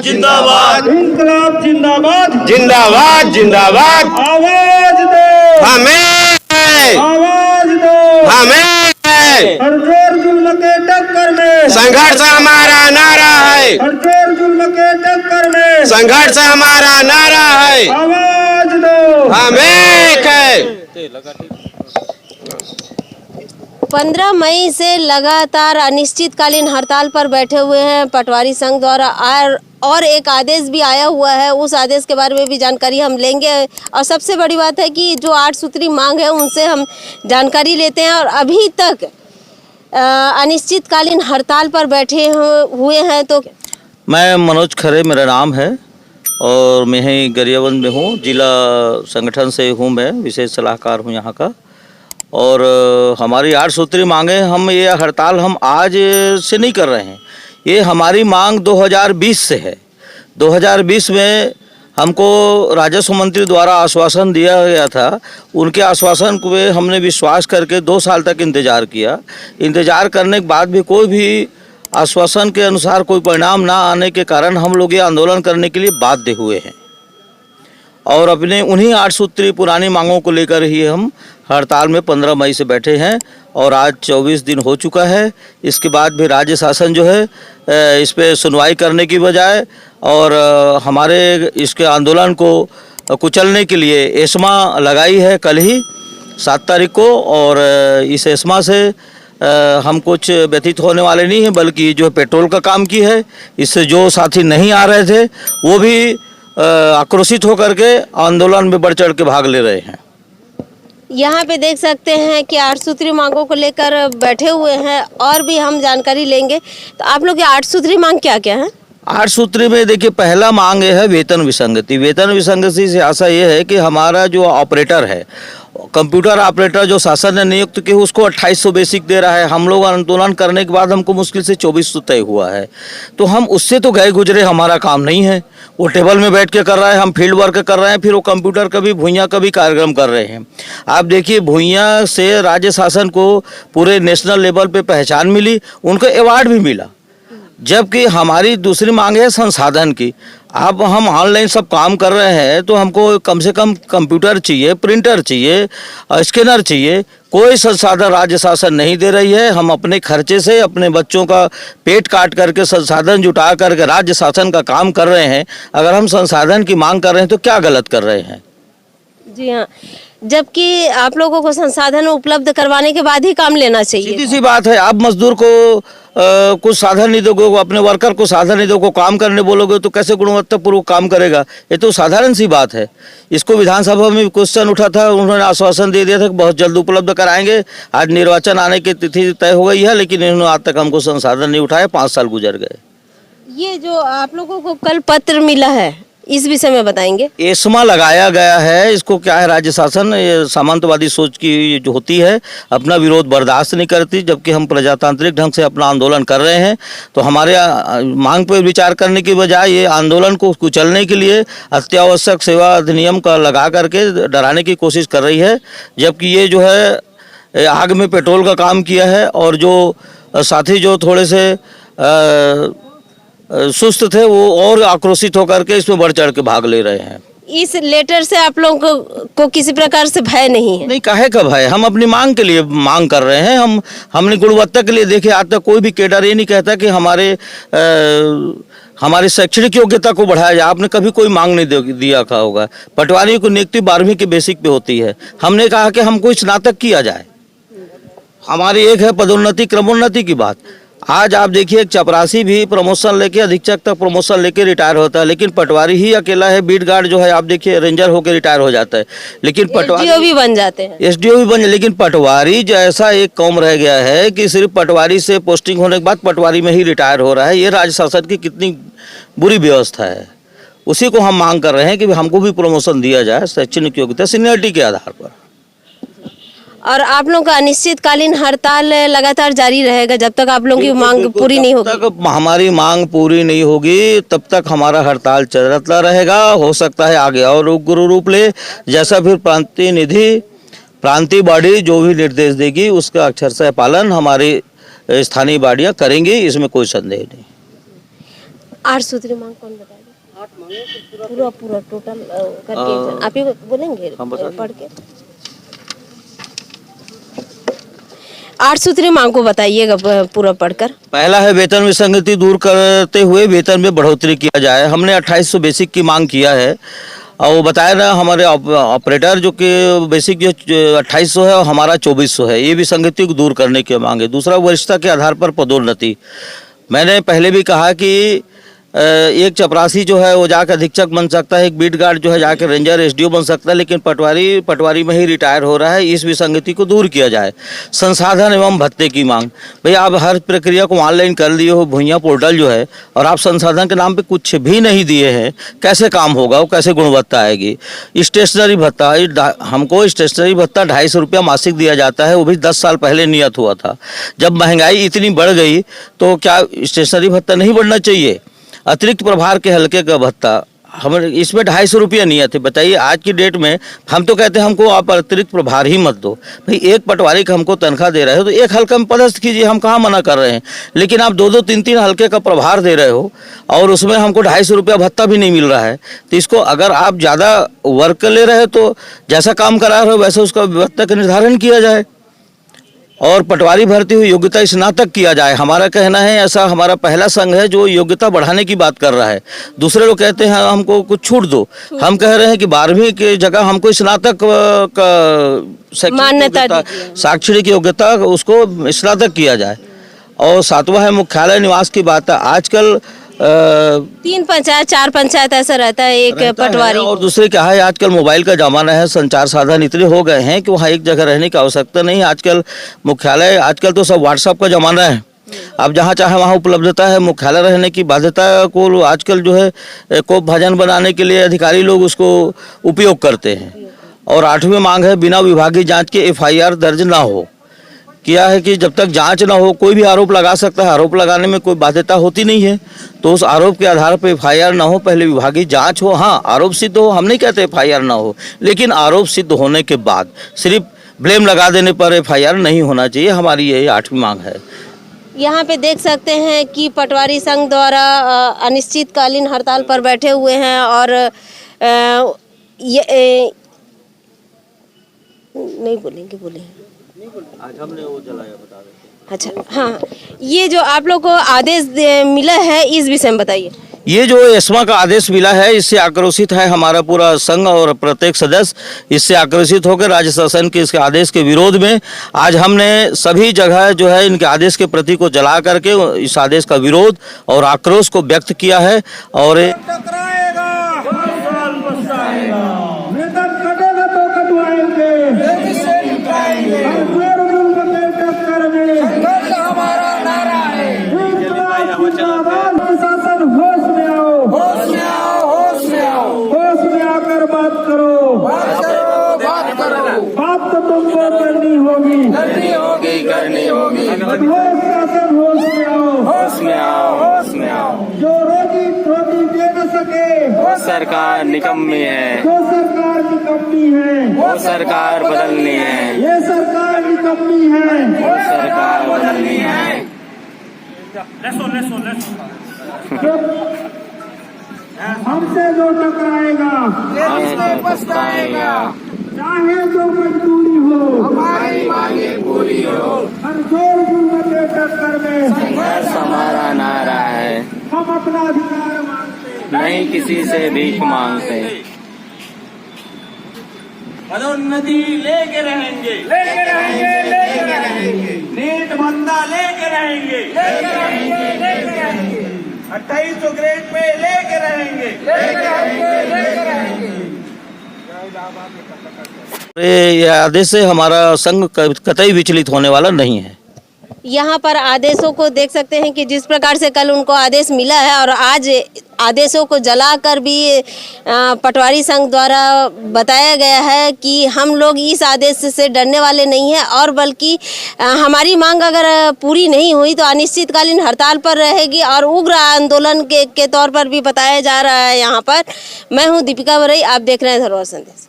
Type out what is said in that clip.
जिंदाबाद इंकलाब जिंदाबाद जिंदाबाद जिंदाबाद। आवाज दो हमें आवाज दो हमें हरजोर जुल्म के टक्कर में संघर्ष हमारा नारा है। हरजोर जुल्म के टक्कर में संघर्ष हमारा नारा है। आवाज दो हमें है। 15 मई से लगातार अनिश्चितकालीन हड़ताल पर बैठे हुए हैं पटवारी संघ द्वारा। और एक आदेश भी आया हुआ है, उस आदेश के बारे में भी जानकारी हम लेंगे। और सबसे बड़ी बात है कि जो 8 सूत्री मांग है उनसे हम जानकारी लेते हैं। और अभी तक अनिश्चितकालीन हड़ताल पर बैठे हुए हैं। तो मैं मनोज खरे मेरा नाम है और मैं ही गरियाबंद में हूँ। जिला संगठन से हूँ, मैं विशेष सलाहकार हूँ यहाँ का। और हमारी 8 सूत्री मांगे, हम ये हड़ताल हम आज से नहीं कर रहे हैं। ये हमारी मांग 2020 से है। 2020 में हमको राजस्व मंत्री द्वारा आश्वासन दिया गया था। उनके आश्वासन को हमने विश्वास करके 2 साल तक इंतज़ार किया। इंतज़ार करने के बाद भी कोई भी आश्वासन के अनुसार कोई परिणाम ना आने के कारण हम लोग ये आंदोलन करने के लिए बाध्य हुए हैं। और अपने उन्हीं 8 सूत्री पुरानी मांगों को लेकर ही हम हड़ताल में 15 मई से बैठे हैं। और आज 24 दिन हो चुका है। इसके बाद भी राज्य शासन जो है इस पे सुनवाई करने की बजाय और हमारे इसके आंदोलन को कुचलने के लिए एस्मा लगाई है कल ही 7 तारीख को। और इस एस्मा से हम कुछ व्यतीत होने वाले नहीं हैं, बल्कि जो पेट्रोल का काम की है, इससे जो साथी नहीं आ रहे थे वो भी आक्रोशित होकर के आंदोलन में बढ़ चढ़ के भाग ले रहे हैं। यहाँ पे देख सकते हैं कि 8 सूत्री मांगों को लेकर बैठे हुए हैं। और भी हम जानकारी लेंगे। तो आप लोग की 8 सूत्री मांग क्या क्या है? 8 सूत्री में देखिए, पहला मांग है वेतन विसंगति। वेतन विसंगति से आशा ये है कि हमारा जो ऑपरेटर है, कंप्यूटर ऑपरेटर जो शासन ने नियुक्त किया, उसको 2800 बेसिक दे रहा है। हम लोग आंदोलन करने के बाद हमको मुश्किल से 2400 तय हुआ है। तो हम उससे तो गए गुजरे, हमारा काम नहीं है। वो टेबल में बैठ के कर रहा है, हम फील्ड वर्क कर रहे हैं। फिर वो कंप्यूटर का भी भुइयाँ का भी कार्यक्रम कर रहे हैं। आप देखिए, भुइयाँ से राज्य शासन को पूरे नेशनल लेवल पे पहचान मिली, उनको अवार्ड भी मिला। जबकि हमारी दूसरी मांग है संसाधन की। अब हम ऑनलाइन सब काम कर रहे हैं तो हमको कम से कम कंप्यूटर चाहिए, प्रिंटर चाहिए, स्कैनर चाहिए। कोई संसाधन राज्य शासन नहीं दे रही है। हम अपने खर्चे से अपने बच्चों का पेट काट करके संसाधन जुटा करके राज्य शासन का काम कर रहे हैं। अगर हम संसाधन की मांग कर रहे हैं तो क्या गलत कर रहे हैं? जी हाँ, जबकि आप लोगों को संसाधन उपलब्ध करवाने के बाद ही काम लेना चाहिए। सीधी सी बात है। आप मजदूर को कुछ साधन नहीं दोगे, अपने वर्कर को साधन नहीं दोगे, काम करने बोलोगे तो कैसे गुणवत्तापूर्वक काम करेगा? ये तो साधारण सी बात है। इसको विधानसभा में क्वेश्चन उठा था, उन्होंने आश्वासन दे दिया था कि बहुत जल्द उपलब्ध कराएंगे। आज निर्वाचन आने की तिथि तय हो गई है, लेकिन इन्होंने आज तक हमको संसाधन नहीं उठाया। 5 साल गुजर गए। ये जो आप लोगों को कल पत्र मिला है, इस विषय में बताएंगे। एस्मा लगाया गया है। इसको क्या है, राज्य शासन ये सामंतवादी सोच की जो होती है, अपना विरोध बर्दाश्त नहीं करती। जबकि हम प्रजातांत्रिक ढंग से अपना आंदोलन कर रहे हैं, तो हमारे मांग पर विचार करने की बजाय ये आंदोलन को कुचलने के लिए अत्यावश्यक सेवा अधिनियम का लगा करके डराने की कोशिश कर रही है। जबकि ये जो है आग में पेट्रोल का काम किया है। और जो साथी जो थोड़े से सुस्त थे वो और आक्रोशित होकर के इसमें बढ़ चढ़ के भाग ले रहे हैं। इस लेटर से आप लोगों को किसी प्रकार से भय नहीं है? नहीं, काहे का भय? हम अपनी मांग के लिए मांग कर रहे हैं। हमने गुणवत्ता के लिए देखे। आज तक कोई भी कैडर ये नहीं कहता कि हमारे शैक्षणिक योग्यता को बढ़ाया जाए। आपने कभी कोई मांग नहीं दिया का होगा। पटवारी को नियुक्ति 12वीं के बेसिक पे होती है। हमने कहा कि हमको स्नातक किया जाए। हमारी एक है पदोन्नति क्रमोन्नति की बात। आज आप देखिए, एक चपरासी भी प्रमोशन लेके अधीक्षक तक प्रमोशन लेके रिटायर होता है, लेकिन पटवारी ही अकेला है। बीट गार्ड जो है, आप देखिए, रेंजर होकर रिटायर हो जाता है। लेकिन पटवारी एसडीओ भी बन जाते हैं। एसडीओ भी बन, लेकिन पटवारी जैसा एक कौम रह गया है कि सिर्फ पटवारी से पोस्टिंग होने के बाद पटवारी में ही रिटायर हो रहा है। ये राज्य शासन की कितनी बुरी व्यवस्था है। उसी को हम मांग कर रहे हैं कि हमको भी प्रमोशन दिया जाए शैक्षणिक योग्यता सीनियरिटी के आधार पर। और आप लोगों का अनिश्चितकालीन हड़ताल लगातार जारी रहेगा जब तक आप लोगों की मांग पूरी नहीं होगी? जब तक हमारी मांग पूरी नहीं होगी तब तक हमारा हड़ताल चलता रहेगा। हो सकता है आगे और उग्र रूप ले, जैसा फिर प्रांतीय बॉडी जो भी निर्देश देगी उसका अक्षरशः पालन हमारी स्थानीय बॉडियां करेंगी, इसमें कोई संदेह नहीं। 8 सूत्री मांग कौन बताएगा? 8 मांगे पूरा टोटल करके आप ही बोलेंगे पढ़ के। 8 सूत्री मांग को बताइएगा पूरा पढ़कर। पहला है वेतन विसंगति दूर करते हुए वेतन में बढ़ोतरी किया जाए। हमने 2800 बेसिक की मांग किया है और वो बताया ना हमारे ऑपरेटर जो कि बेसिक जो 2800 है और हमारा 2400 है, ये विसंगति को दूर करने की मांग है। दूसरा वरिष्ठता के आधार पर पदोन्नति। मैंने पहले भी कहा कि एक चपरासी जो है वो जाकर अधीक्षक बन सकता है, एक बीट गार्ड जो है जाकर रेंजर एसडीओ बन सकता है, लेकिन पटवारी में ही रिटायर हो रहा है। इस विसंगति को दूर किया जाए। संसाधन एवं भत्ते की मांग। भैया आप हर प्रक्रिया को ऑनलाइन कर दिए हो, भुइयां पोर्टल जो है, और आप संसाधन के नाम पे कुछ भी नहीं दिए हैं, कैसे काम होगा? वो कैसे गुणवत्ता आएगी? स्टेशनरी भत्ता, हमको स्टेशनरी भत्ता 250 रुपया मासिक दिया जाता है, वो भी 10 साल पहले नियत हुआ था। जब महंगाई इतनी बढ़ गई तो क्या स्टेशनरी भत्ता नहीं बढ़ना चाहिए? अतिरिक्त प्रभार के हल्के का भत्ता, हम इसमें 250 रुपया नियत है। बताइए आज की डेट में हम तो कहते हैं हमको आप अतिरिक्त प्रभार ही मत दो। भाई एक पटवारी का हमको तनख्वाह दे रहे हो तो एक हल्का में पदस्थ कीजिए, हम कहाँ मना कर रहे हैं। लेकिन आप 2-2, 3-3 हल्के का प्रभार दे रहे हो और उसमें हमको 250 रुपया भत्ता भी नहीं मिल रहा है। तो इसको अगर आप ज़्यादा वर्क ले रहे हो तो जैसा काम करा रहे हो वैसे उसका भत्ता का निर्धारण किया जाए और पटवारी भर्ती हुई योग्यता स्नातक किया जाए। हमारा कहना है ऐसा, हमारा पहला संघ है जो योग्यता बढ़ाने की बात कर रहा है। दूसरे लोग कहते हैं हमको कुछ छूट दो, हम कह रहे हैं कि 12वीं की जगह हमको स्नातक का मान्यता, शैक्षणिक योग्यता उसको स्नातक किया जाए। और 7वां है मुख्यालय निवास की बात है। आजकल 3 पंचायत 4 पंचायत ऐसा रहता है एक पटवारी। और दूसरे क्या है, आजकल मोबाइल का जमाना है, संचार साधन इतने हो गए हैं कि वहाँ एक जगह रहने की आवश्यकता नहीं। आजकल मुख्यालय, आजकल तो सब व्हाट्सएप का जमाना है, आप जहाँ चाहे वहाँ उपलब्धता है। मुख्यालय रहने की बाध्यता को आजकल जो है कोप भजन बनाने के लिए अधिकारी लोग उसको उपयोग करते हैं। और 8वीं मांग है बिना विभागीय जाँच के FIR दर्ज ना हो। किया है कि जब तक जांच ना हो कोई भी आरोप लगा सकता है, आरोप लगाने में कोई बाध्यता होती नहीं है। तो उस आरोप के आधार पर FIR ना हो, पहले विभागीय जांच हो। हाँ, आरोप सिद्ध हो, हम नहीं कहते FIR ना हो, लेकिन आरोप सिद्ध होने के बाद सिर्फ ब्लेम लगा देने पर FIR नहीं होना चाहिए। हमारी ये 8वीं मांग है। यहाँ पे देख सकते हैं कि पटवारी संघ द्वारा अनिश्चितकालीन हड़ताल पर बैठे हुए हैं और ये नहीं बोलेंगे, बोले आज हमने वो जलाया, बता देते। अच्छा, हाँ, ये जो आप लोग को आदेश मिला है इस विषय में बताइए। ये जो एस्मा का आदेश मिला है इससे आक्रोशित है हमारा पूरा संघ और प्रत्येक सदस्य। इससे आक्रोशित होकर राज्य शासन के इसके आदेश के विरोध में आज हमने सभी जगह जो है इनके आदेश के प्रति को जला करके इस आदेश का विरोध और आक्रोश को व्यक्त किया है। और जो रोटी दे न सके वो सरकार निकम्मी है, वो सरकार निकम्मी है, वो सरकार बदलनी है, ये सरकार निकम्मी है, वो सरकार बदलनी है। हमसे जो टकराएगा पछताएगा, चाहे जो मजबूरी हो, हमारी मांगे पूरी हो। हर जोर जुल्म के टक्कर में संघर्ष हमारा नारा है, हम अपना अधिकार मांगते, नहीं किसी से भीख मांगते। पदोन्नति लेके रहेंगे, लेके रहेंगे, लेके रहेंगे। नीट भत्ता लेके रहेंगे, लेके रहेंगे, लेके रहेंगे। 2800 ग्रेड पे लेके रहेंगे, लेके रहेंगे, लेके रहेंगे। ये आदेश से हमारा संघ कतई विचलित होने वाला नहीं है। यहाँ पर आदेशों को देख सकते हैं कि जिस प्रकार से कल उनको आदेश मिला है और आज आदेशों को जलाकर भी पटवारी संघ द्वारा बताया गया है कि हम लोग इस आदेश से डरने वाले नहीं हैं और बल्कि हमारी मांग अगर पूरी नहीं हुई तो अनिश्चितकालीन हड़ताल पर रहेगी और उग्र आंदोलन के तौर पर भी बताया जा रहा है। यहाँ पर मैं हूँ दीपिका बरई, आप देख रहे हैं धरोहर संदेश।